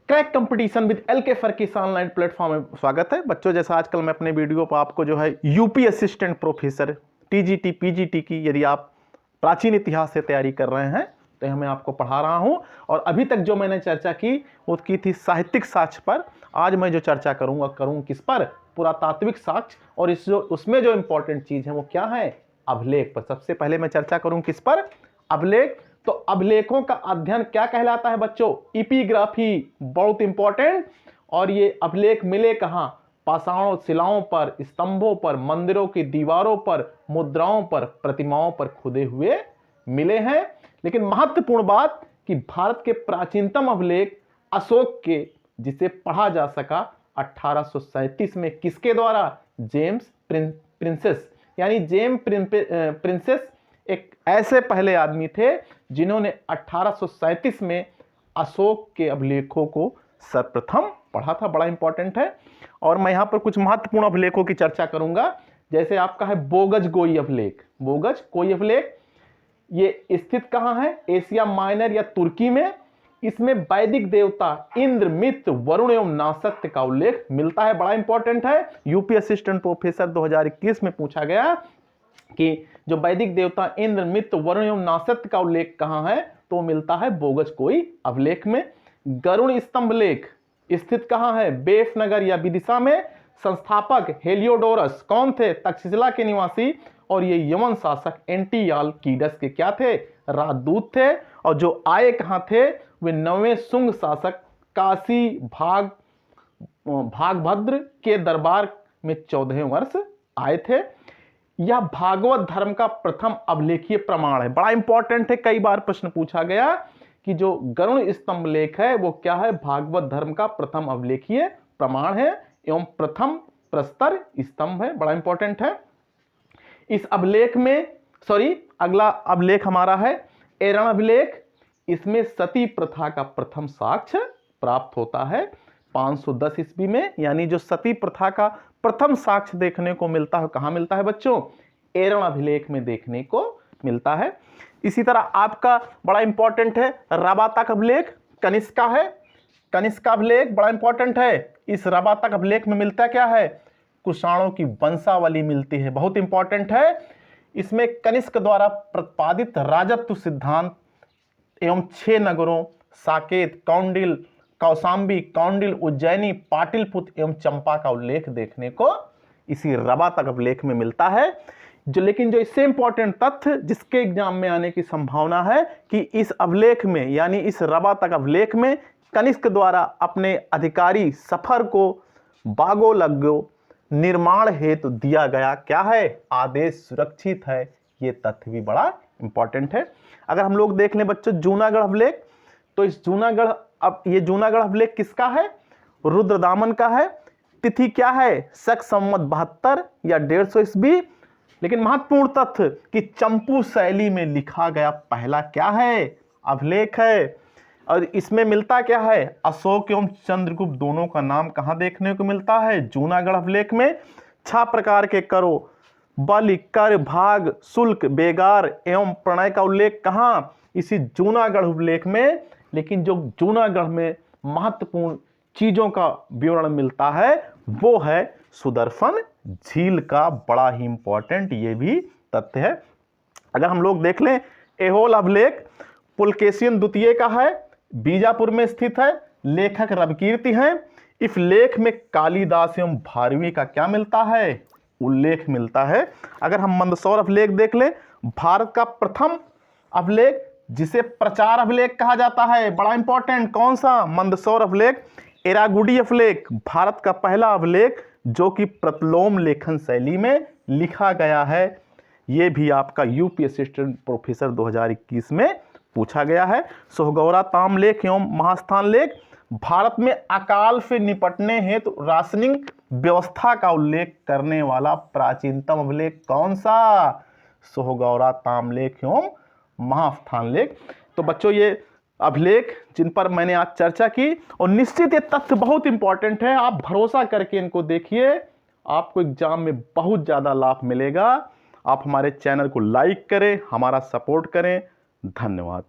Crack competition with एलके फर्कीस online platform में स्वागत है बच्चों। जैसा आजकल मैं अपने वीडियो पर आपको जो है UP assistant professor TGT PGT की यदि आप प्राचीन इतिहास से तैयारी कर रहे हैं तो मैं आपको पढ़ा रहा हूं। और अभी तक जो मैंने चर्चा की वो की थी साहित्यिक साक्ष्य पर। आज मैं जो चर्चा करूंगा किस पर? पुरातात्विक साक्ष्य। और उसमें जो इंपॉर्टेंट चीज है वो क्या है? अभिलेख पर। सबसे पहले मैं चर्चा करूं किस पर? अभिलेख। तो अभिलेखों का अध्ययन क्या कहलाता है बच्चों? एपिग्राफी। बहुत इंपॉर्टेंट। और ये अभिलेख मिले कहां? पाषाण शिलाओं पर, स्तंभों पर, मंदिरों की दीवारों पर, मुद्राओं पर, प्रतिमाओं पर खुदे हुए मिले हैं। लेकिन महत्वपूर्ण बात कि भारत के प्राचीनतम अभिलेख अशोक के, जिसे पढ़ा जा सका 1837 में, किसके द्वारा? James princess. यानी जेम्स प्रिंसेस एक ऐसे पहले आदमी थे जिन्होंने 1837 में अशोक के अभिलेखों को सर्वप्रथम पढ़ा था। बड़ा इंपॉर्टेंट है। और मैं यहां पर कुछ महत्वपूर्ण अभिलेखों की चर्चा करूंगा। जैसे आपका है बोगज गोई अभिलेख। बोगज कोई अभिलेख ये स्थित कहां है? एशिया माइनर या तुर्की में। इसमें वैदिक देवता इंद्र, मित्र, वरुण एवं नासत्य का उल्लेख मिलता है। बड़ा इंपॉर्टेंट है। यूपी असिस्टेंट प्रोफेसर 2021 में पूछा गया कि जो वैदिक देवता इंद्र, मित्र, वरुण एवं नासत्य का उल्लेख कहां है? तो मिलता है बोगज कोई अभिलेख में। गरुड़ स्तंभ लेख स्थित कहां है? बेफनगर या विदिशा में। संस्थापक हेलियोडोरस कौन थे? तक्षशिला के निवासी। और ये यमन शासक एंटियालकीडस के क्या थे? राजदूत थे। और जो आए कहां थे? वे 9वें शुंग शासक काशी भागभद्र के दरबार में 14वें वर्ष आए थे। यह भागवत धर्म का प्रथम अभिलेखीय प्रमाण है। बड़ा इंपॉर्टेंट है। कई बार प्रश्न पूछा गया कि जो गरुड़ स्तंभ लेख है वो क्या है? भागवत धर्म का प्रथम अभिलेखीय प्रमाण है एवं प्रथम प्रस्तर स्तंभ है। बड़ा इंपॉर्टेंट है। इस अभिलेख में अगला अभिलेख हमारा है एरण अभिलेख। इसमें सती प्रथा का प्रथम साक्ष्य प्राप्त होता है 510 ईस्वी में। यानी जो सती प्रथा का प्रथम साक्ष्य देखने को मिलता है, कहां मिलता है बच्चों? एरण अभिलेख में देखने को मिलता है। इसी तरह आपका बड़ा इंपॉर्टेंट है रबातक अभिलेख। कनिष्का है। कनिष्का अभिलेख बड़ा इंपॉर्टेंट है। इस रबातक अभिलेख में मिलता क्या है? कुषाणों की वंशावली मिलती है। बहुत इंपॉर्टेंट है। इसमें कनिष्क द्वारा प्रतिपादित राजत्व सिद्धांत एवं 6 नगरों साकेत, कौंडिल, कौशांबी, कौंडिल, उज्जैनी, पाटिलपुत्र एवं चंपा का उल्लेख देखने को इसी रबातक अभिलेख में मिलता है। लेकिन जो इससे इंपॉर्टेंट तथ्य जिसके एग्जाम में आने की संभावना है कि इस अभिलेख में यानी इस रबातक अभिलेख में कनिष्क द्वारा अपने अधिकारी सफर को बागो लगो निर्माण हेतु दिया गया क्या है? आदेश सुरक्षित है। ये तथ्य भी बड़ा इंपॉर्टेंट है। अगर हम लोग देख लें बच्चों जूनागढ़ अभिलेख, तो इस जूनागढ़ ये जूनागढ़ अभिलेख किसका है? रुद्रदामन का है। तिथि क्या है? शक संवत 72 या 150 ईस्वी। लेकिन महत्वपूर्ण तथ्य कि चंपू शैली में लिखा गया पहला क्या है? अभिलेख है। और इसमें मिलता क्या है? अशोक एवं चंद्रगुप्त दोनों का नाम कहां देखने को मिलता है? जूनागढ़ अभिलेख में। 6 प्रकार के करो, बलि, कर, भाग, शुल्क, बेगार एवं प्रणय का उल्लेख कहां? इसी जूनागढ़ अभिलेख में। लेकिन जो जूनागढ़ में महत्वपूर्ण चीजों का विवरण मिलता है वो है सुदर्शन झील का। बड़ा ही इंपॉर्टेंट ये भी तथ्य है। अगर हम लोग देख लें एहोल अभिलेख पुलकेशियन द्वितीय का है, बीजापुर में स्थित है। लेखक रविकीर्ति हैं। इस लेख में कालिदास एवं भारवी का क्या मिलता है? उल्लेख मिलता है। अगर हम मंदसौर अभिलेख देख लें, भारत का प्रथम अभिलेख जिसे प्रचार अभिलेख कहा जाता है। बड़ा इंपॉर्टेंट कौन सा? मंदसौर अभिलेख। एरागुडी अभिलेख भारत का पहला अभिलेख जो कि प्रतिलोम लेखन शैली में लिखा गया है। यह भी आपका यूपी असिस्टेंट प्रोफेसर 2021 में पूछा गया है। सोहगौरा ताम्रलेख एवं महास्थान लेख भारत में अकाल से निपटने हेतु राशनिंग व्यवस्था का उल्लेख करने वाला प्राचीनतम अभिलेख कौन सा? सोहगौरा ताम्रलेख एवं महास्थान लेख। तो बच्चों ये अभिलेख जिन पर मैंने आज चर्चा की, और निश्चित ये तथ्य बहुत इंपॉर्टेंट है। आप भरोसा करके इनको देखिए, आपको एग्जाम में बहुत ज्यादा लाभ मिलेगा। आप हमारे चैनल को लाइक करें, हमारा सपोर्ट करें। धन्यवाद।